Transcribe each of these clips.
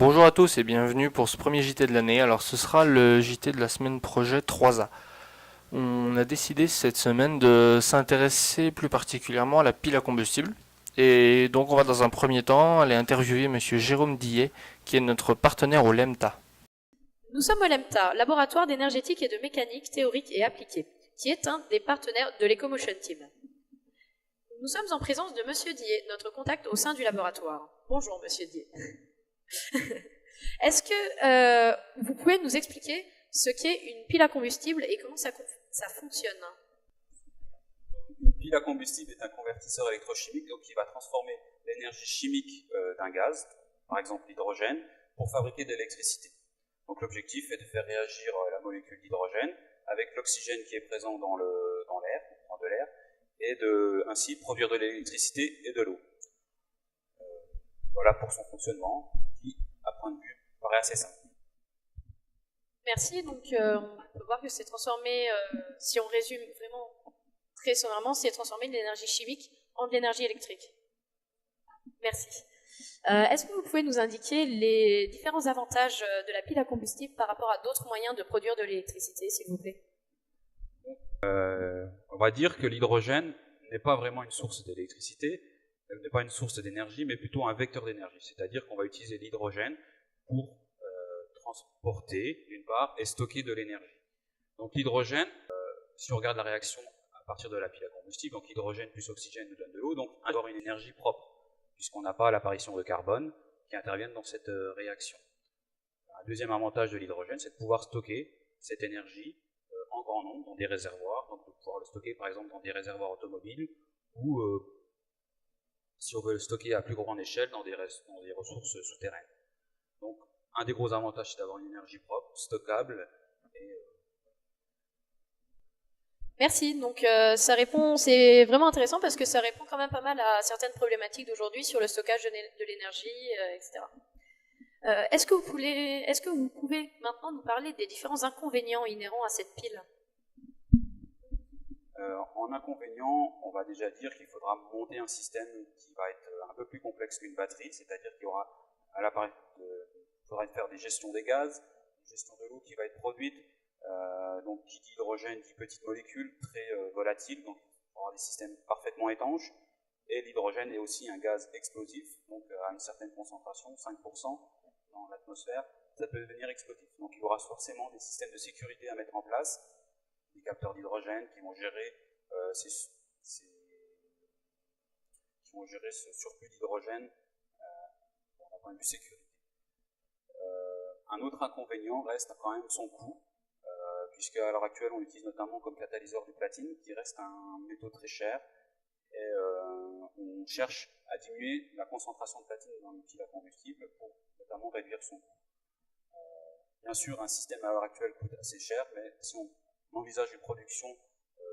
Bonjour à tous et bienvenue pour ce premier JT de l'année. Alors ce sera le JT de la semaine projet 3A. On a décidé cette semaine de s'intéresser plus particulièrement à la pile à combustible. Et donc on va dans un premier temps aller interviewer monsieur Jérôme Dillet, qui est notre partenaire au LEMTA. Nous sommes au LEMTA, laboratoire d'énergétique et de mécanique théorique et appliquée, qui est un des partenaires de l'EcoMotion Team. Nous sommes en présence de monsieur Dillet, notre contact au sein du laboratoire. Bonjour monsieur Dillet. Est-ce que vous pouvez nous expliquer ce qu'est une pile à combustible et comment ça fonctionne? Une pile à combustible est un convertisseur électrochimique qui va transformer l'énergie chimique d'un gaz, par exemple l'hydrogène, pour fabriquer de l'électricité. Donc l'objectif est de faire réagir la molécule d'hydrogène avec l'oxygène qui est présent dans l'air, de l'air, et de ainsi produire de l'électricité et de l'eau. Voilà pour son fonctionnement, qui, à point de vue, paraît assez simple. Merci, donc on peut voir que c'est transformé, si on résume vraiment très sommairement, c'est transformer de l'énergie chimique en de l'énergie électrique. Merci. Est-ce que vous pouvez nous indiquer les différents avantages de la pile à combustible par rapport à d'autres moyens de produire de l'électricité, s'il vous plaît? On va dire que l'hydrogène n'est pas vraiment une source d'électricité, n'est pas une source d'énergie, mais plutôt un vecteur d'énergie. C'est-à-dire qu'on va utiliser l'hydrogène pour transporter, d'une part, et stocker de l'énergie. Donc l'hydrogène, si on regarde la réaction à partir de la pile à combustible, donc l'hydrogène plus oxygène nous donne de l'eau, donc on va avoir une énergie propre, puisqu'on n'a pas l'apparition de carbone qui interviennent dans cette réaction. Un deuxième avantage de l'hydrogène, c'est de pouvoir stocker cette énergie en grand nombre dans des réservoirs, donc de pouvoir le stocker par exemple dans des réservoirs automobiles ou si on veut le stocker à plus grande échelle dans des ressources souterraines. Donc un des gros avantages, c'est d'avoir une énergie propre, stockable. Merci, donc ça répond, c'est vraiment intéressant parce que ça répond quand même pas mal à certaines problématiques d'aujourd'hui sur le stockage de l'énergie, etc. Est-ce que vous pouvez maintenant nous parler des différents inconvénients inhérents à cette pile? En inconvénient, on va déjà dire qu'il faudra monter un système qui va être un peu plus complexe qu'une batterie, c'est-à-dire qu'il y aura à l'appareil, il faudra faire des gestions des gaz, une gestion de l'eau qui va être produite, donc qui dit hydrogène dit petite molécule très volatile, donc il faudra des systèmes parfaitement étanches, et l'hydrogène est aussi un gaz explosif, donc à une certaine concentration, 5% dans l'atmosphère, ça peut devenir explosif. Donc il y aura forcément des systèmes de sécurité à mettre en place, des capteurs d'hydrogène qui vont gérer ce surplus d'hydrogène d'un point de vue sécurité. Un autre inconvénient reste quand même son coût, puisque à l'heure actuelle on l'utilise notamment comme catalyseur du platine, qui reste un métaux très cher, et on cherche à diminuer la concentration de platine dans les piles à combustible pour notamment réduire son coût. Bien sûr, un système à l'heure actuelle coûte assez cher, mais si on envisage une production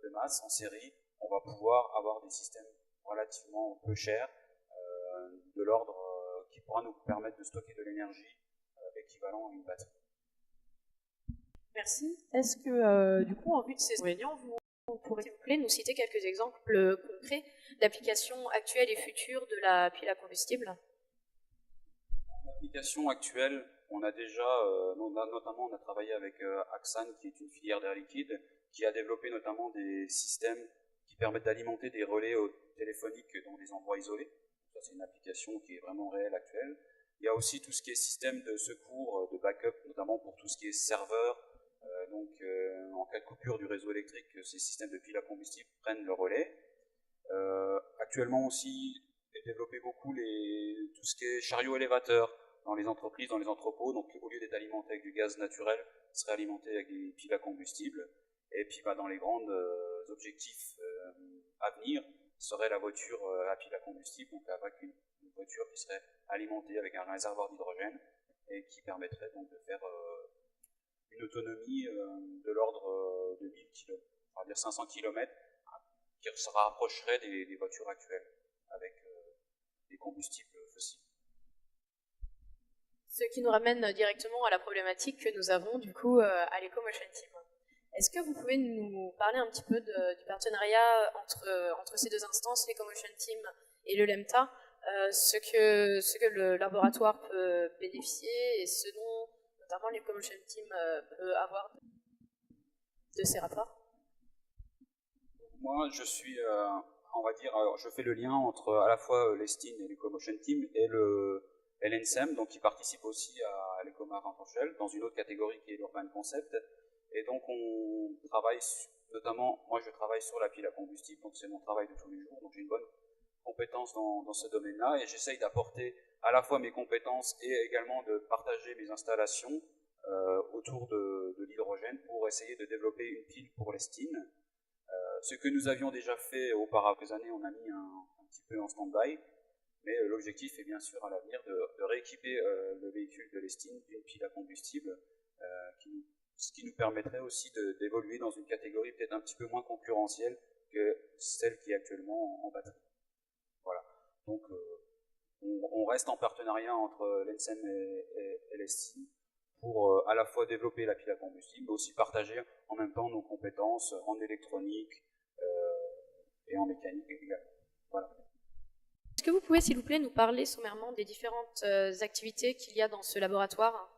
de masse en série, on va pouvoir avoir des systèmes relativement peu chers, de l'ordre qui pourra nous permettre de stocker de l'énergie équivalent à une batterie. Merci. Est-ce que, du coup, en vue de ces inconvénients, vous pourriez, s'il vous plaît, nous citer quelques exemples concrets d'applications actuelles et futures de la pile à combustible? L'application actuelle, on a déjà, notamment on a travaillé avec Axan, qui est une filière d'air liquide, qui a développé notamment des systèmes qui permettent d'alimenter des relais téléphoniques dans des endroits isolés. Ça, c'est une application qui est vraiment réelle actuelle. Il y a aussi tout ce qui est système de secours, de backup, notamment pour tout ce qui est serveur. En cas de coupure du réseau électrique, ces systèmes de piles à combustible prennent le relais. Actuellement aussi, est développé beaucoup tout ce qui est chariot élévateur dans les entreprises, dans les entrepôts. Donc au lieu d'être alimenté avec du gaz naturel, serait alimenté avec des piles à combustible. Et puis dans les grands objectifs à venir, serait la voiture à pile à combustible, donc avec une voiture qui serait alimentée avec un réservoir d'hydrogène et qui permettrait donc de faire une autonomie de l'ordre de 1000 km, on va dire 500 km, qui se rapprocherait des voitures actuelles avec des combustibles fossiles. Ce qui nous ramène directement à la problématique que nous avons du coup à l'EcoMotion Team. Est-ce que vous pouvez nous parler un petit peu du partenariat entre ces deux instances, l'EcoMotion Team et le LEMTA, ce que le laboratoire peut bénéficier et ce dont notamment l'Ecomotion Team peut avoir de ces rapports. Moi, je suis, on va dire, je fais le lien entre à la fois l'ESTIN et l'Ecomotion Team et l'ENSEM, donc qui participe aussi à l'Ecomar en Rochelle, dans une autre catégorie qui est l'Urban Concept. Et donc on travaille, notamment, moi je travaille sur la pile à combustible, donc c'est mon travail de tous les jours, donc j'ai une bonne compétence dans ce domaine-là, et j'essaye d'apporter à la fois mes compétences et également de partager mes installations autour de l'hydrogène pour essayer de développer une pile pour l'ESTIN. Ce que nous avions déjà fait auparavant quelques années, on a mis un petit peu en stand-by, mais l'objectif est bien sûr à l'avenir de rééquiper le véhicule de l'ESTIN d'une pile à combustible, ce qui nous permettrait aussi d'évoluer dans une catégorie peut-être un petit peu moins concurrentielle que celle qui est actuellement en batterie. Voilà. Donc on reste en partenariat entre l'ENSEM et l'ESTIN pour à la fois développer la pile à combustible, mais aussi partager en même temps nos compétences en électronique et en mécanique également. Voilà. Est-ce que vous pouvez, s'il vous plaît, nous parler sommairement des différentes activités qu'il y a dans ce laboratoire ?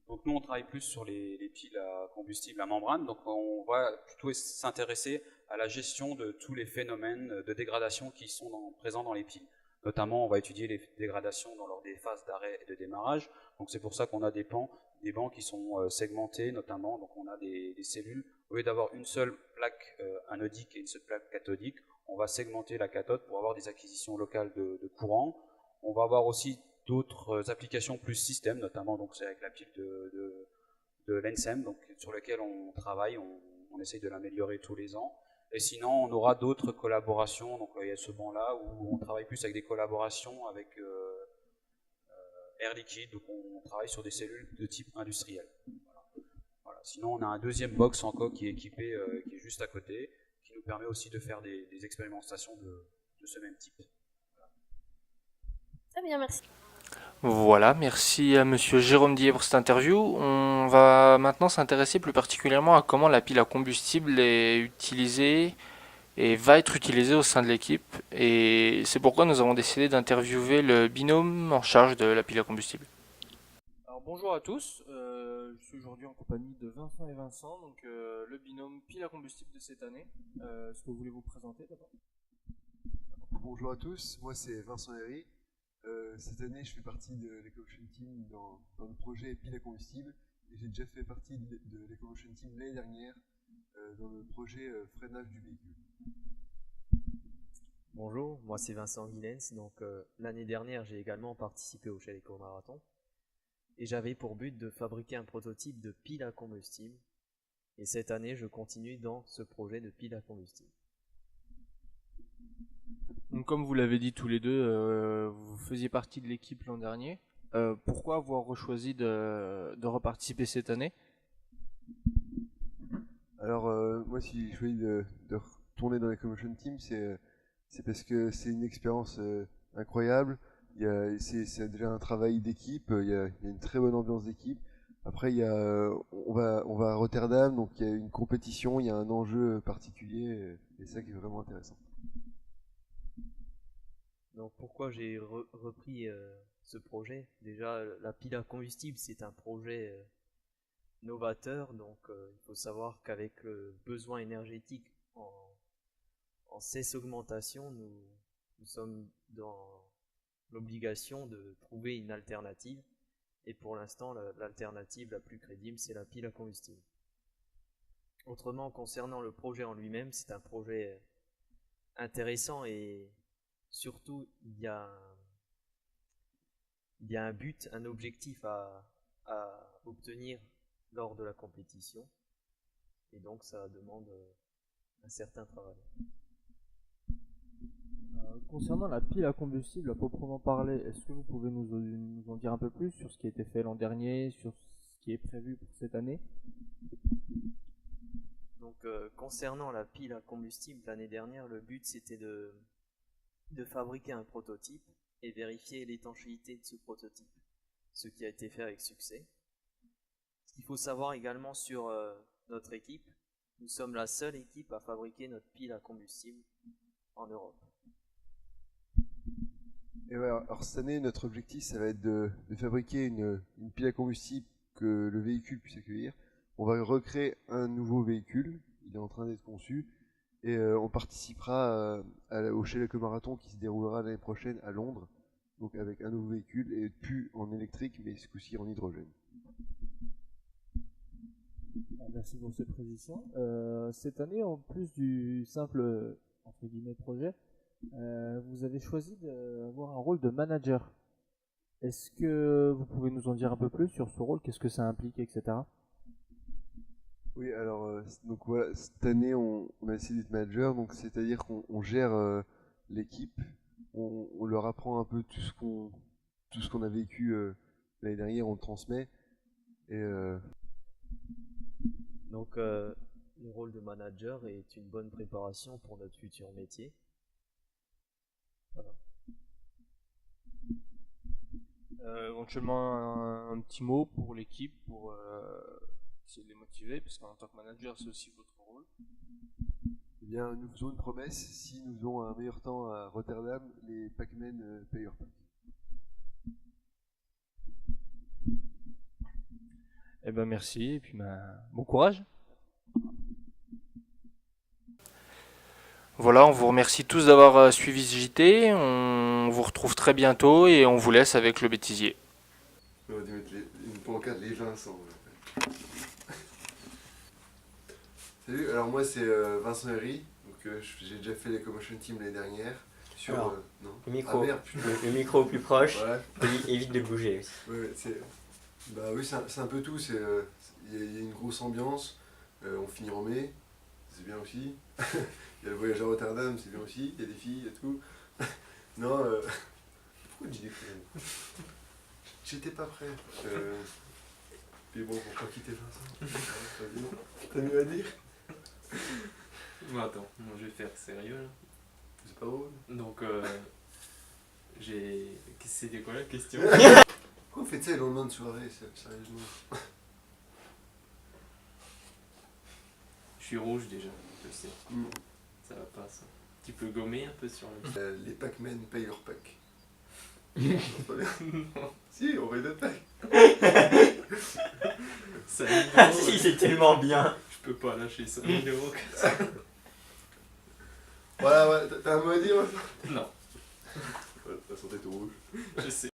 Donc nous, on travaille plus sur les piles à combustible à membrane, donc on va plutôt s'intéresser à la gestion de tous les phénomènes de dégradation qui sont présents dans les piles. Notamment, on va étudier les dégradations lors des phases d'arrêt et de démarrage. Donc c'est pour ça qu'on a des bancs qui sont segmentés, notamment. Donc on a des cellules. Au lieu d'avoir une seule plaque anodique et une seule plaque cathodique, on va segmenter la cathode pour avoir des acquisitions locales de courant. On va avoir aussi d'autres applications plus système, notamment donc c'est avec la pile de l'ENSEM, donc sur lequel on travaille, on essaye de l'améliorer tous les ans. Et sinon, on aura d'autres collaborations. Donc il y a ce banc-là où on travaille plus avec des collaborations avec Air Liquide, donc on travaille sur des cellules de type industriel. Voilà. Sinon, on a un deuxième box en coque qui est équipé, qui est juste à côté, qui nous permet aussi de faire des expérimentations de ce même type. Voilà. Très bien, merci. Voilà, merci à Monsieur Jérôme Dillet pour cette interview. On va maintenant s'intéresser plus particulièrement à comment la pile à combustible est utilisée et va être utilisée au sein de l'équipe. Et c'est pourquoi nous avons décidé d'interviewer le binôme en charge de la pile à combustible. Alors bonjour à tous, je suis aujourd'hui en compagnie de Vincent et Vincent, donc le binôme pile à combustible de cette année. Est-ce que vous voulez vous présenter d'abord ? Bonjour à tous, moi c'est Vincent Herry. Cette année, je fais partie de l'Ecomotion Team dans le projet pile à combustible et j'ai déjà fait partie de l'Ecomotion Team l'année dernière dans le projet freinage du véhicule. Bonjour, moi c'est Vincent Guilens. Donc l'année dernière, j'ai également participé au Shell Eco Marathon et j'avais pour but de fabriquer un prototype de pile à combustible. Et cette année, je continue dans ce projet de pile à combustible. Donc, comme vous l'avez dit tous les deux, vous faisiez partie de l'équipe l'an dernier. Pourquoi avoir choisi de reparticiper cette année ? Alors moi si j'ai choisi de retourner dans l'Ecomotion Team, c'est parce que c'est une expérience incroyable. C'est déjà un travail d'équipe, il y a une très bonne ambiance d'équipe. Après on va à Rotterdam, donc il y a une compétition, il y a un enjeu particulier et c'est ça qui est vraiment intéressant. Donc pourquoi j'ai repris ce projet ? Déjà, la pile à combustible, c'est un projet novateur, donc il faut savoir qu'avec le besoin énergétique en cesse augmentation, nous sommes dans l'obligation de trouver une alternative, et pour l'instant, l'alternative la plus crédible, c'est la pile à combustible. Autrement, concernant le projet en lui-même, c'est un projet intéressant et surtout, il y a un but, un objectif à obtenir lors de la compétition. Et donc, ça demande un certain travail. Concernant la pile à combustible à proprement parler, est-ce que vous pouvez nous en dire un peu plus sur ce qui a été fait l'an dernier, sur ce qui est prévu pour cette année ? Donc, concernant la pile à combustible, l'année dernière, le but c'était de fabriquer un prototype et vérifier l'étanchéité de ce prototype, ce qui a été fait avec succès. Ce qu'il faut savoir également sur notre équipe, nous sommes la seule équipe à fabriquer notre pile à combustible en Europe. Et ouais, alors cette année, notre objectif, ça va être de fabriquer une pile à combustible que le véhicule puisse accueillir. On va recréer un nouveau véhicule, il est en train d'être conçu, et on participera au Shellacco Marathon qui se déroulera l'année prochaine à Londres, donc avec un nouveau véhicule, et plus en électrique, mais ce coup-ci en hydrogène. Merci pour ces précisions. Cette année, en plus du simple entre guillemets projet, vous avez choisi d'avoir un rôle de manager. Est-ce que vous pouvez nous en dire un peu plus sur ce rôle, qu'est-ce que ça implique, etc. Oui, alors donc voilà, cette année on a essayé d'être manager, donc c'est-à-dire qu'on gère l'équipe, on leur apprend un peu tout ce qu'on a vécu l'année dernière, on le transmet. Et Donc, le rôle de manager est une bonne préparation pour notre futur métier. Voilà. Éventuellement un petit mot pour l'équipe, pour essayer de les motiver, parce qu'en tant que manager, c'est aussi votre rôle. eh bien, nous faisons une promesse, si nous faisons un meilleur temps à Rotterdam, les Pac-Men payent leur pack. Eh ben merci, et puis bon courage. Voilà, on vous remercie tous d'avoir suivi ce JT, on vous retrouve très bientôt et on vous laisse avec le bêtisier. On va mettre une pancarte les Vincent. Salut, alors moi c'est Vincent Herry, donc j'ai déjà fait les Commotion Team l'année dernière. Sur, Alors, non. Le micro, Ah, merde, putain. le micro plus proche, Voilà. évite de bouger aussi. Ouais, bah oui, c'est un peu tout. Il y a une grosse ambiance. On finit en mai, c'est bien aussi. Il y a le voyage à Rotterdam, c'est bien aussi. Il y a des filles, il y a tout. Non, pourquoi tu dis des conneries? J'étais pas prêt. Puis bon, pourquoi quitter Vincent? T'as mieux à dire? Bon, attends, moi je vais faire sérieux là. C'est pas drôle. Donc, c'était quoi la question? Pourquoi vous faites ça le lendemain de soirée, sérieusement? Je suis rouge déjà, je sais. Mm. Ça va pas ça. Tu peux gommer un peu sur le. Les Pac-Men payent leur pack. Non, c'est pas bien. Si, on paye notre pack. Ça 1000 euros, Ah si, c'est tellement bien. je peux pas lâcher 5000 euros comme ça. Voilà, ouais, t'as un mot à dire maintenant? Non, Ouais, la santé est rouge. je sais.